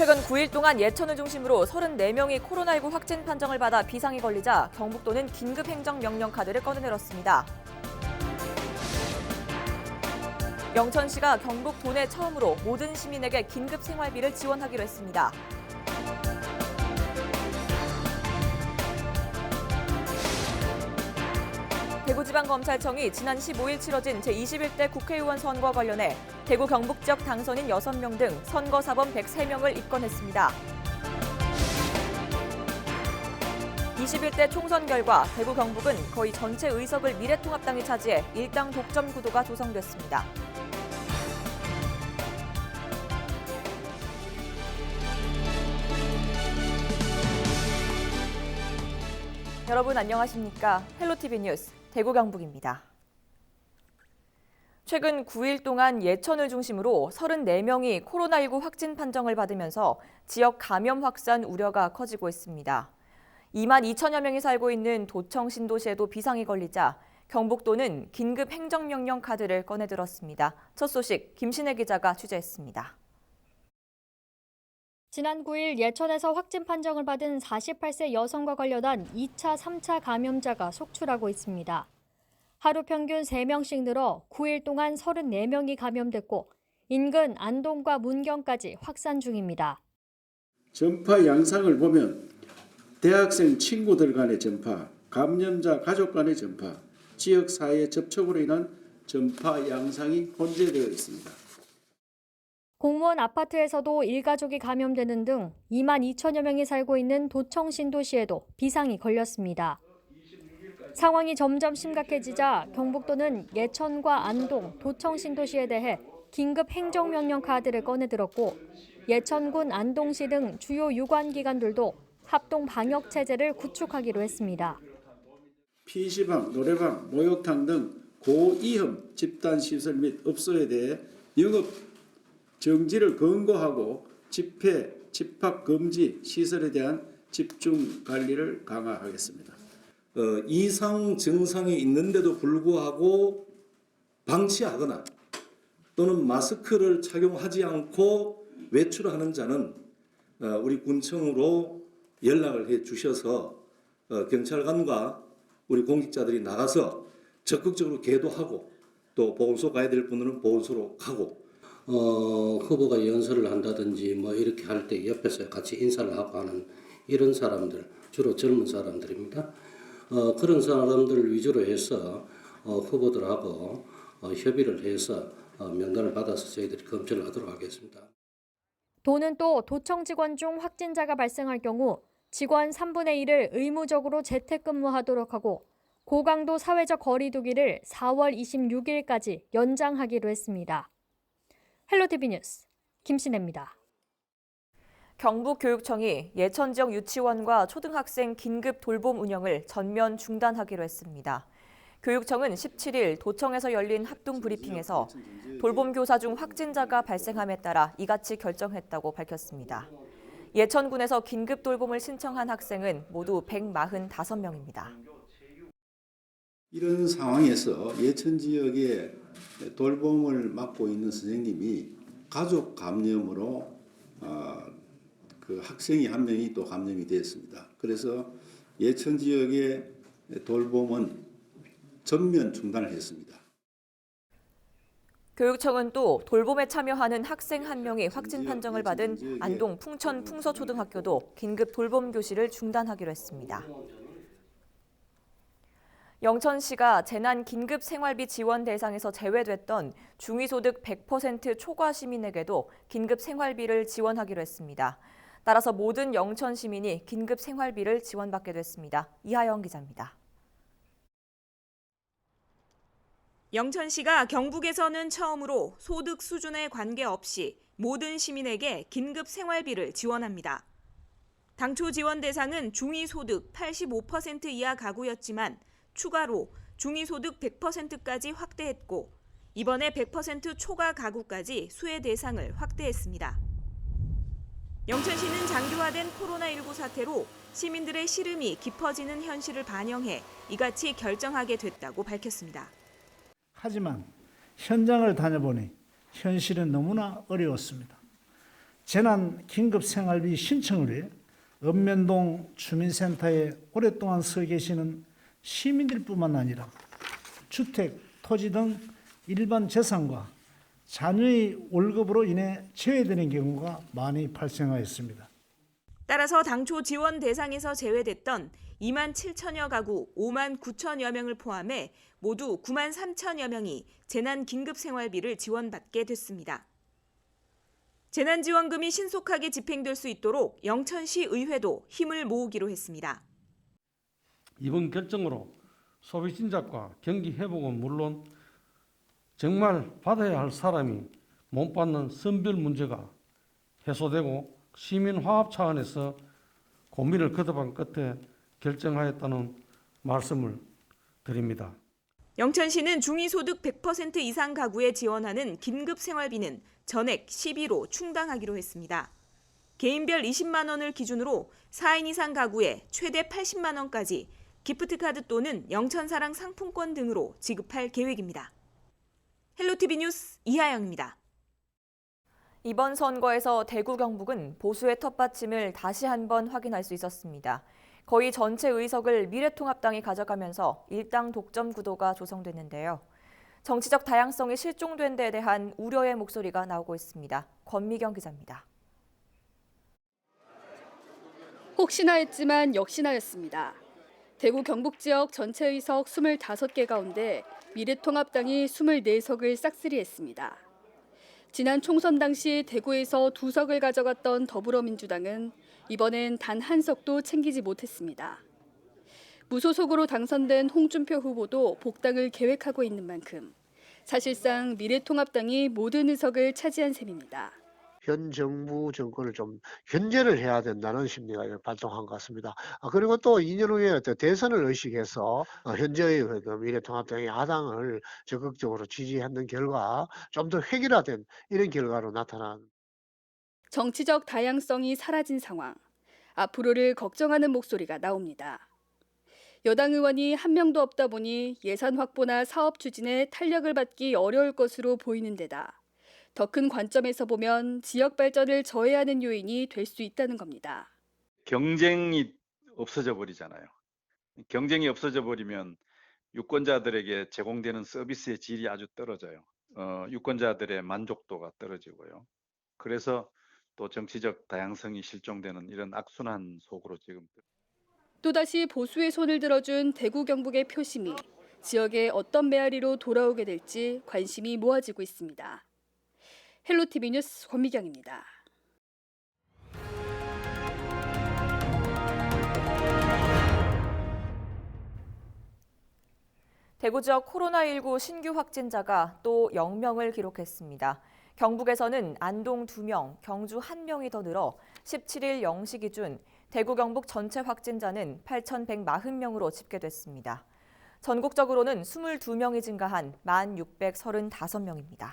최근 9일 동안 예천을 중심으로 34명이 코로나19 확진 판정을 받아 비상이 걸리자 경북도는 긴급 행정명령 카드를 꺼내들었습니다. 영천시가 경북 도내 처음으로 모든 시민에게 긴급 생활비를 지원하기로 했습니다. 대구지방검찰청이 지난 15일 치러진 제21대 국회의원 선거와 관련해 대구 경북 지역 당선인 6명 등 선거사범 103명을 입건했습니다. 21대 총선 결과 대구 경북은 거의 전체 의석을 미래통합당이 차지해 일당 독점 구도가 조성됐습니다. 여러분 안녕하십니까? 헬로티비 뉴스 대구 경북입니다. 최근 9일 동안 예천을 중심으로 34명이 코로나19 확진 판정을 받으면서 지역 감염 확산 우려가 커지고 있습니다. 2만 2천여 명이 살고 있는 도청 신도시에도 비상이 걸리자 경북도는 긴급 행정명령 카드를 꺼내들었습니다. 첫 소식 김신혜 기자가 취재했습니다. 지난 9일 예천에서 확진 판정을 받은 48세 여성과 관련한 2차, 3차 감염자가 속출하고 있습니다. 하루 평균 3명씩 늘어 9일 동안 34명이 감염됐고 인근 안동과 문경까지 확산 중입니다. 전파 양상을 보면 대학생 친구들 간의 전파, 감염자 가족 간의 전파, 지역사회 접촉으로 인한 전파 양상이 혼재되어 있습니다. 공무원 아파트에서도 일가족이 감염되는 등 2만 2천여 명이 살고 있는 도청 신도시에도 비상이 걸렸습니다. 상황이 점점 심각해지자 경북도는 예천과 안동, 도청 신도시에 대해 긴급 행정명령 카드를 꺼내들었고 예천군 안동시 등 주요 유관기관들도 합동 방역 체제를 구축하기로 했습니다. PC방, 노래방, 목욕탕 등 고위험 집단시설 및 업소에 대해 영업 정지를 권고하고 집회, 집합 금지 시설에 대한 집중 관리를 강화하겠습니다. 이상 증상이 있는데도 불구하고 방치하거나 또는 마스크를 착용하지 않고 외출하는 자는 우리 군청으로 연락을 해 주셔서 경찰관과 우리 공직자들이 나가서 적극적으로 계도하고 또 보건소 가야 될 분들은 보건소로 가고 후보가 연설을 한다든지 뭐 이렇게 할 때 옆에서 같이 인사를 하고 하는 이런 사람들, 주로 젊은 사람들입니다. 그런 사람들 위주로 해서 후보들하고 협의를 해서 명단을 받아서 저희들이 검증을 하도록 하겠습니다. 도는 또 도청 직원 중 확진자가 발생할 경우 직원 3분의 1을 의무적으로 재택근무하도록 하고 고강도 사회적 거리 두기를 4월 26일까지 연장하기로 했습니다. 헬로티비 뉴스 김신혜입니다. 경북교육청이 예천 지역 유치원과 초등학생 긴급 돌봄 운영을 전면 중단하기로 했습니다. 교육청은 17일 도청에서 열린 합동 브리핑에서 돌봄 교사 중 확진자가 발생함에 따라 이같이 결정했다고 밝혔습니다. 예천군에서 긴급 돌봄을 신청한 학생은 모두 145명입니다. 이런 상황에서 예천 지역에 돌봄을 맡고 있는 선생님이 가족 감염으로 그 학생이 한 명이 또 감염이 됐습니다. 그래서 예천 지역의 돌봄은 전면 중단을 했습니다. 교육청은 또 돌봄에 참여하는 학생 1명이 확진 판정을 받은 안동 풍천 풍서초등학교도 긴급 돌봄 교실을 중단하기로 했습니다. 영천시가 재난 긴급 생활비 지원 대상에서 제외됐던 중위소득 100% 초과 시민에게도 긴급 생활비를 지원하기로 했습니다. 따라서 모든 영천 시민이 긴급 생활비를 지원받게 됐습니다. 이하영 기자입니다. 영천시가 경북에서는 처음으로 소득 수준에 관계없이 모든 시민에게 긴급 생활비를 지원합니다. 당초 지원 대상은 중위소득 85% 이하 가구였지만 추가로 중위소득 100%까지 확대했고 이번에 100% 초과 가구까지 수혜 대상을 확대했습니다. 영천시는 장기화된 코로나19 사태로 시민들의 시름이 깊어지는 현실을 반영해 이같이 결정하게 됐다고 밝혔습니다. 하지만 현장을 다녀보니 현실은 너무나 어려웠습니다. 재난 긴급 생활비 신청을 위해 읍면동 주민센터에 오랫동안 서 계시는 시민들뿐만 아니라 주택, 토지 등 일반 재산과 자녀의 월급으로 인해 제외되는 경우가 많이 발생하였습니다. 따라서 당초 지원 대상에서 제외됐던 2만 7천여 가구 5만 9천여 명을 포함해 모두 9만 3천여 명이 재난 긴급 생활비를 지원받게 됐습니다. 재난지원금이 신속하게 집행될 수 있도록 영천시 의회도 힘을 모으기로 했습니다. 이번 결정으로 소비 진작과 경기 회복은 물론 정말 받아야 할 사람이 못 받는 선별 문제가 해소되고 시민 화합 차원에서 고민을 거듭한 끝에 결정하였다는 말씀을 드립니다. 영천시는 중위소득 100% 이상 가구에 지원하는 긴급 생활비는 전액 시비로 충당하기로 했습니다. 개인별 20만 원을 기준으로 4인 이상 가구에 최대 80만 원까지 기프트카드 또는 영천사랑 상품권 등으로 지급할 계획입니다. 헬로티비 뉴스 이하영입니다. 이번 선거에서 대구 경북은 보수의 텃받침을 다시 한번 확인할 수 있었습니다. 거의 전체 의석을 미래통합당이 가져가면서 일당 독점 구도가 조성됐는데요. 정치적 다양성이 실종된 데 대한 우려의 목소리가 나오고 있습니다. 권미경 기자입니다. 혹시나 했지만 역시나였습니다. 대구 경북 지역 전체 의석 25개 가운데 미래통합당이 24석을 싹쓸이했습니다. 지난 총선 당시 대구에서 2석을 가져갔던 더불어민주당은 이번엔 단 한 석도 챙기지 못했습니다. 무소속으로 당선된 홍준표 후보도 복당을 계획하고 있는 만큼 사실상 미래통합당이 모든 의석을 차지한 셈입니다. 현 정부 정권을 좀 견제를 해야 된다는 심리가 발동한 것 같습니다. 그리고 또 2년 후에 대선을 의식해서 현재의 미래통합당의 야당을 적극적으로 지지하는 결과 좀 더 획일화된 이런 결과로 나타난. 정치적 다양성이 사라진 상황. 앞으로를 걱정하는 목소리가 나옵니다. 여당 의원이 한 명도 없다 보니 예산 확보나 사업 추진에 탄력을 받기 어려울 것으로 보이는 데다 더 큰 관점에서 보면 지역 발전을 저해하는 요인이 될 수 있다는 겁니다. 경쟁이 없어져 버리잖아요. 경쟁이 없어져 버리면 유권자들에게 제공되는 서비스의 질이 아주 떨어져요. 유권자들의 만족도가 떨어지고요. 그래서 또 정치적 다양성이 실종되는 이런 악순환 속으로 지금. 또다시 보수의 손을 들어준 대구 경북의 표심이 지역에 어떤 메아리로 돌아오게 될지 관심이 모아지고 있습니다. 헬로티비 뉴스 권미경입니다. 대구 지역 코로나19 신규 확진자가 또 0명을 기록했습니다. 경북에서는 안동 2명, 경주 1명이 더 늘어 17일 0시 기준 대구 경북 전체 확진자는 8,140명으로 집계됐습니다. 전국적으로는 22명이 증가한 1,635명입니다.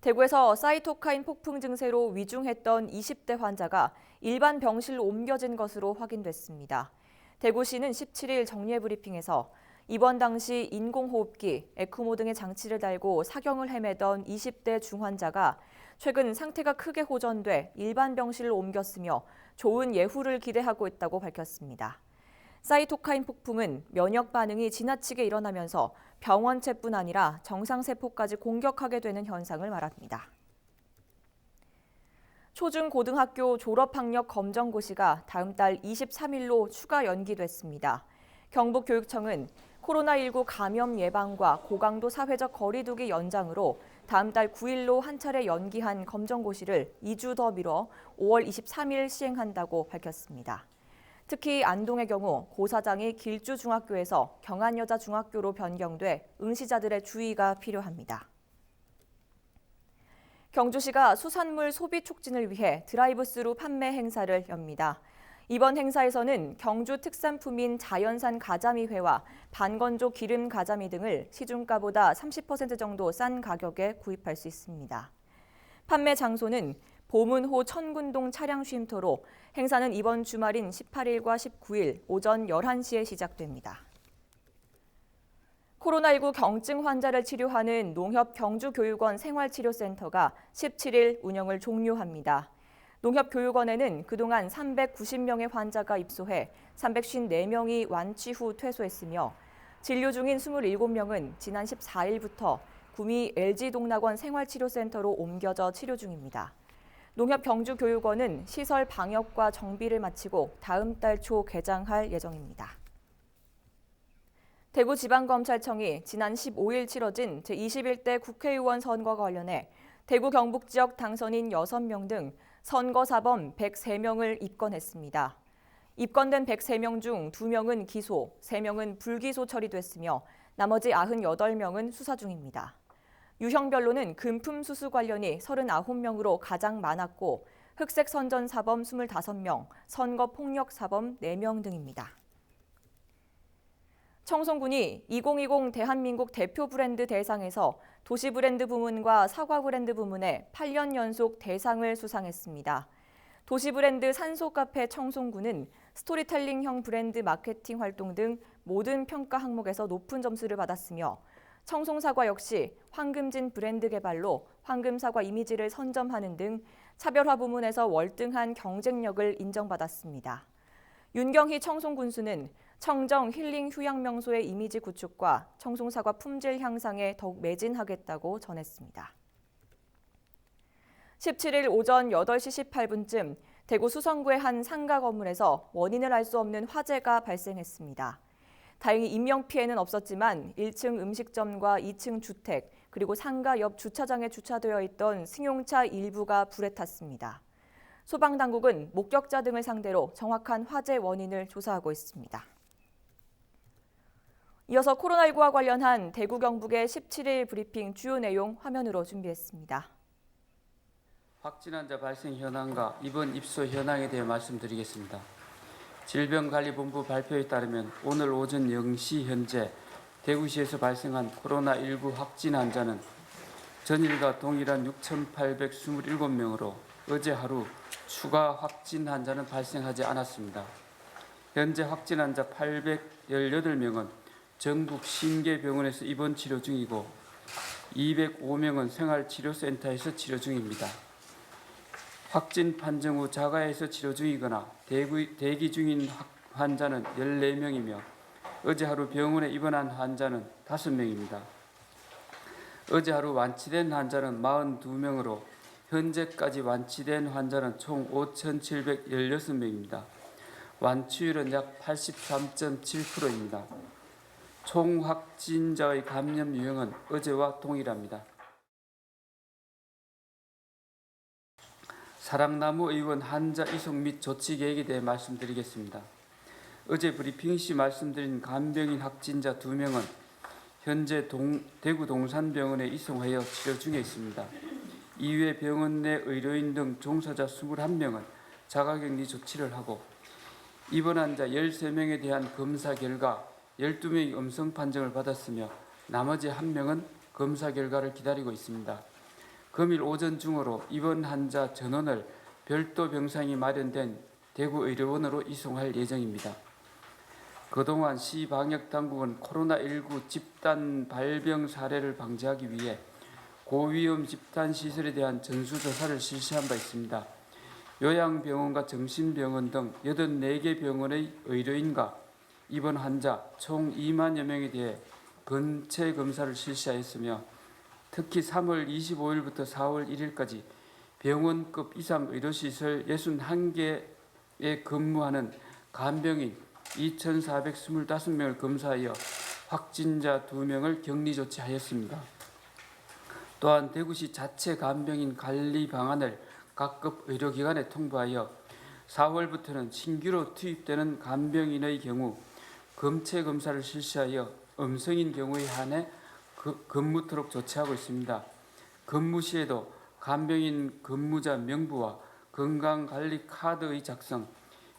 대구에서 사이토카인 폭풍 증세로 위중했던 20대 환자가 일반 병실로 옮겨진 것으로 확인됐습니다. 대구시는 17일 정례 브리핑에서 입원 당시 인공호흡기, 에크모 등의 장치를 달고 사경을 헤매던 20대 중환자가 최근 상태가 크게 호전돼 일반 병실로 옮겼으며 좋은 예후를 기대하고 있다고 밝혔습니다. 사이토카인 폭풍은 면역 반응이 지나치게 일어나면서 병원체뿐 아니라 정상세포까지 공격하게 되는 현상을 말합니다. 초중고등학교 졸업학력 검정고시가 다음 달 23일로 추가 연기됐습니다. 경북교육청은 코로나19 감염 예방과 고강도 사회적 거리 두기 연장으로 다음 달 9일로 한 차례 연기한 검정고시를 2주 더 미뤄 5월 23일 시행한다고 밝혔습니다. 특히 안동의 경우 고사장이 길주중학교에서 경안여자중학교로 변경돼 응시자들의 주의가 필요합니다. 경주시가 수산물 소비 촉진을 위해 드라이브스루 판매 행사를 엽니다. 이번 행사에서는 경주 특산품인 자연산 가자미회와 반건조 기름 가자미 등을 시중가보다 30% 정도 싼 가격에 구입할 수 있습니다. 판매 장소는 보문호 천군동 차량 쉼터로 행사는 이번 주말인 18일과 19일 오전 11시에 시작됩니다. 코로나19 경증 환자를 치료하는 농협 경주교육원 생활치료센터가 17일 운영을 종료합니다. 농협교육원에는 그동안 390명의 환자가 입소해 354명이 완치 후 퇴소했으며 진료 중인 27명은 지난 14일부터 구미 LG동락원 생활치료센터로 옮겨져 치료 중입니다. 농협 경주교육원은 시설 방역과 정비를 마치고 다음 달 초 개장할 예정입니다. 대구지방검찰청이 지난 15일 치러진 제21대 국회의원 선거와 관련해 대구 경북 지역 당선인 6명 등 선거사범 103명을 입건했습니다. 입건된 103명 중 2명은 기소, 3명은 불기소 처리됐으며 나머지 98명은 수사 중입니다. 유형별로는 금품 수수 관련이 39명으로 가장 많았고 흑색 선전 사범 25명, 선거 폭력 사범 4명 등입니다. 청송군이 2020 대한민국 대표 브랜드 대상에서 도시 브랜드 부문과 사과 브랜드 부문에 8년 연속 대상을 수상했습니다. 도시 브랜드 산소 카페 청송군은 스토리텔링형 브랜드 마케팅 활동 등 모든 평가 항목에서 높은 점수를 받았으며 청송사과 역시 황금진 브랜드 개발로 황금사과 이미지를 선점하는 등 차별화 부문에서 월등한 경쟁력을 인정받았습니다. 윤경희 청송군수는 청정 힐링 휴양 명소의 이미지 구축과 청송사과 품질 향상에 더욱 매진하겠다고 전했습니다. 17일 오전 8시 18분쯤 대구 수성구의 한 상가 건물에서 원인을 알 수 없는 화재가 발생했습니다. 다행히 인명피해는 없었지만 1층 음식점과 2층 주택 그리고 상가 옆 주차장에 주차되어 있던 승용차 일부가 불에 탔습니다. 소방당국은 목격자 등을 상대로 정확한 화재 원인을 조사하고 있습니다. 이어서 코로나19와 관련한 대구 경북의 17일 브리핑 주요 내용 화면으로 준비했습니다. 확진 환자 발생 현황과 입원 입소 현황에 대해 말씀드리겠습니다. 질병관리본부 발표에 따르면 오늘 오전 0시 현재 대구시에서 발생한 코로나19 확진 환자는 전일과 동일한 6,827명으로 어제 하루 추가 확진 환자는 발생하지 않았습니다. 현재 확진 환자 818명은 전국 신계병원에서 입원 치료 중이고 205명은 생활치료센터에서 치료 중입니다. 확진 판정 후 자가에서 치료 중이거나 대기 중인 환자는 14명이며 어제 하루 병원에 입원한 환자는 5명입니다. 어제 하루 완치된 환자는 42명으로 현재까지 완치된 환자는 총 5,716명입니다. 완치율은 약 83.7%입니다. 총 확진자의 감염 유형은 어제와 동일합니다. 사랑나무 의원 환자 이송 및 조치 계획에 대해 말씀드리겠습니다. 어제 브리핑 시 말씀드린 간병인 확진자 2명은 현재 대구 동산병원에 이송하여 치료 중에 있습니다. 이외 병원 내 의료인 등 종사자 21명은 자가격리 조치를 하고 입원 환자 13명에 대한 검사 결과 12명이 음성 판정을 받았으며 나머지 1명은 검사 결과를 기다리고 있습니다. 금일 오전 중으로 입원 환자 전원을 별도 병상이 마련된 대구 의료원으로 이송할 예정입니다. 그동안 시 방역당국은 코로나19 집단 발병 사례를 방지하기 위해 고위험 집단 시설에 대한 전수조사를 실시한 바 있습니다. 요양병원과 정신병원 등 84개 병원의 의료인과 입원 환자 총 2만여 명에 대해 근체 검사를 실시하였으며 특히 3월 25일부터 4월 1일까지 병원급 이상 의료시설 61개에 근무하는 간병인 2,425명을 검사하여 확진자 2명을 격리 조치하였습니다. 또한 대구시 자체 간병인 관리 방안을 각급 의료기관에 통보하여 4월부터는 신규로 투입되는 간병인의 경우 검체 검사를 실시하여 음성인 경우에 한해 근무토록 조치하고 있습니다. 근무 시에도 간병인 근무자 명부와 건강관리 카드의 작성,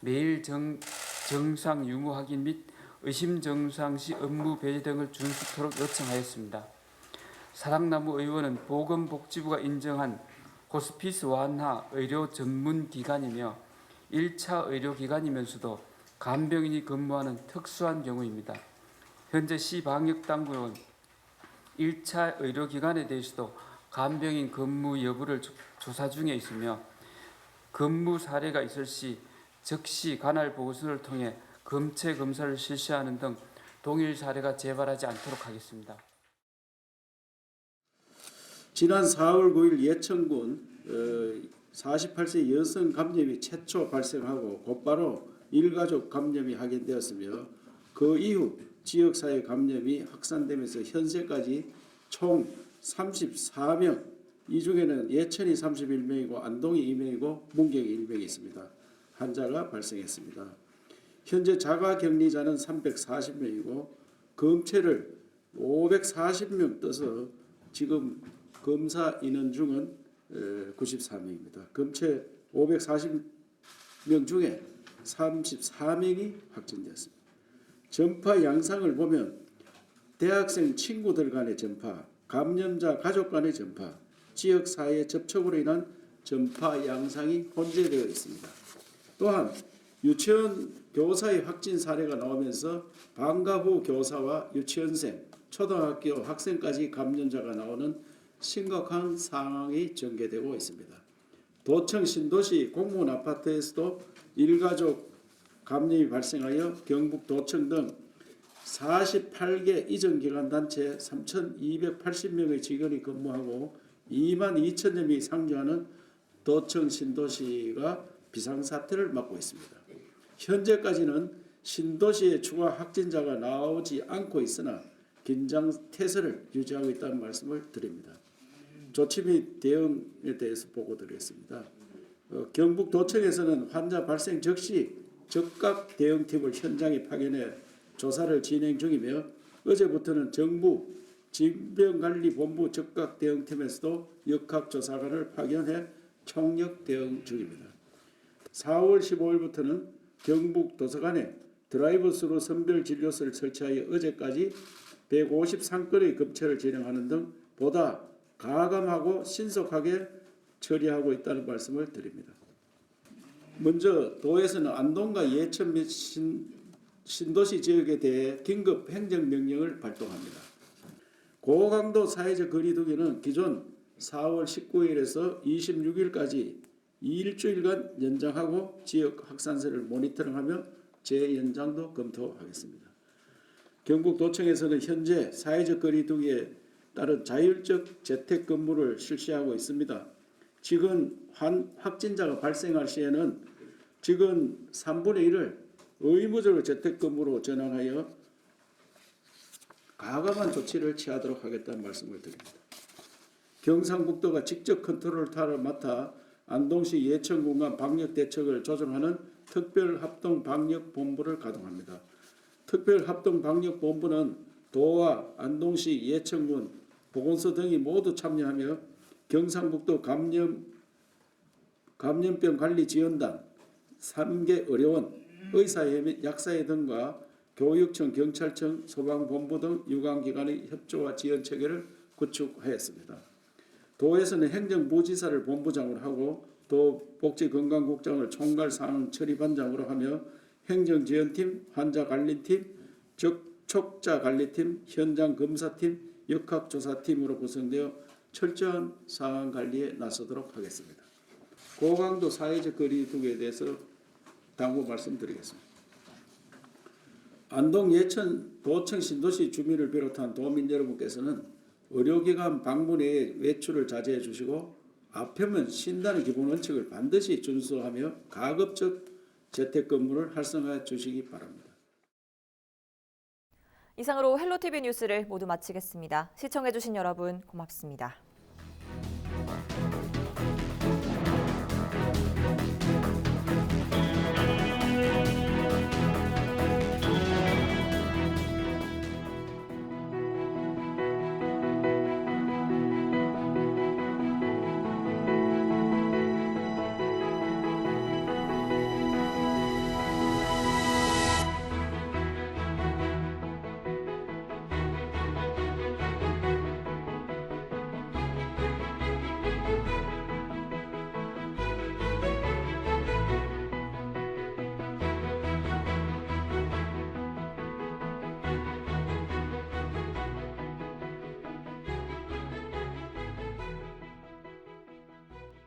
매일 정상 유무 확인 및 의심 정상 시 업무 배제 등을 준수토록 요청하였습니다. 사랑나무 의원은 보건복지부가 인정한 호스피스 완화 의료 전문 기관이며 1차 의료기관이면서도 간병인이 근무하는 특수한 경우입니다. 현재 시 방역당국은 1차 의료기관에 대해서도 간병인 근무 여부를 조사 중에 있으며 근무 사례가 있을 시 즉시 관할 보고서를 통해 검체 검사를 실시하는 등 동일 사례가 재발하지 않도록 하겠습니다. 지난 4월 9일 예천군 48세 여성 감염이 최초 발생하고 곧바로 일가족 감염이 확인되었으며 그 이후 지역사회 감염이 확산되면서 현재까지 총 34명, 이 중에는 예천이 31명이고 안동이 2명이고 문경이 1명이 있습니다. 환자가 발생했습니다. 현재 자가격리자는 340명이고 검체를 540명 떠서 지금 검사 인원 중은 94명입니다. 검체 540명 중에 34명이 확진되었습니다. 전파 양상을 보면 대학생 친구들 간의 전파, 감염자 가족 간의 전파, 지역사회 접촉으로 인한 전파 양상이 혼재되어 있습니다. 또한 유치원 교사의 확진 사례가 나오면서 방과 후 교사와 유치원생, 초등학교 학생까지 감염자가 나오는 심각한 상황이 전개되고 있습니다. 도청 신도시 공무원 아파트에서도 일가족 감염이 발생하여 경북 도청 등 48개 이전기관단체 3,280명의 직원이 근무하고 22,000여 명이 상주하는 도청 신도시가 비상사태를 맞고 있습니다. 현재까지는 신도시에 추가 확진자가 나오지 않고 있으나 긴장태세를 유지하고 있다는 말씀을 드립니다. 조치 및 대응에 대해서 보고드리겠습니다. 경북도청에서는 환자 발생 즉시 즉각 대응팀을 현장에 파견해 조사를 진행 중이며 어제부터는 정부 질병관리본부 즉각 대응팀에서도 역학조사관을 파견해 총력 대응 중입니다. 4월 15일부터는 경북도서관에 드라이브스루 선별진료소를 설치하여 어제까지 153건의 검체를 진행하는 등 보다 가감하고 신속하게 처리하고 있다는 말씀을 드립니다. 먼저 도에서는 안동과 예천 및 신도시 지역에 대해 긴급 행정명령을 발동합니다. 고강도 사회적 거리두기는 기존 4월 19일에서 26일까지 일주일간 연장하고 지역 확산세를 모니터링하며 재연장도 검토하겠습니다. 경북도청에서는 현재 사회적 거리두기에 따른 자율적 재택근무를 실시하고 있습니다. 지금 확진자가 발생할 시에는 지금 3분의 1을 의무적으로 재택근무로 전환하여 가감한 조치를 취하도록 하겠다는 말씀을 드립니다. 경상북도가 직접 컨트롤타를 맡아 안동시 예천군 간 방역대책을 조정하는 특별합동방역본부를 가동합니다. 특별합동방역본부는 도와 안동시 예천군 보건소 등이 모두 참여하며 경상북도 감염병관리지원단, 3개 의료원, 의사회 및 약사회 등과 교육청, 경찰청, 소방본부 등 유관기관의 협조와 지원 체계를 구축하였습니다. 도에서는 행정부지사를 본부장으로 하고 도 복지건강국장을 총괄상황 처리반장으로 하며 행정지원팀, 환자관리팀, 접촉자관리팀, 현장검사팀, 역학조사팀으로 구성되어 철저한 상황관리에 나서도록 하겠습니다. 고강도 사회적 거리두기에 대해서 당부 말씀드리겠습니다. 안동, 예천, 도청, 신도시 주민을 비롯한 도민 여러분께서는 의료기관 방문 외에 외출을 자제해 주시고 아프면 쉰다는 기본 원칙을 반드시 준수하며 가급적 재택근무를 활성화해 주시기 바랍니다. 이상으로 헬로티비 뉴스를 모두 마치겠습니다. 시청해주신 여러분 고맙습니다.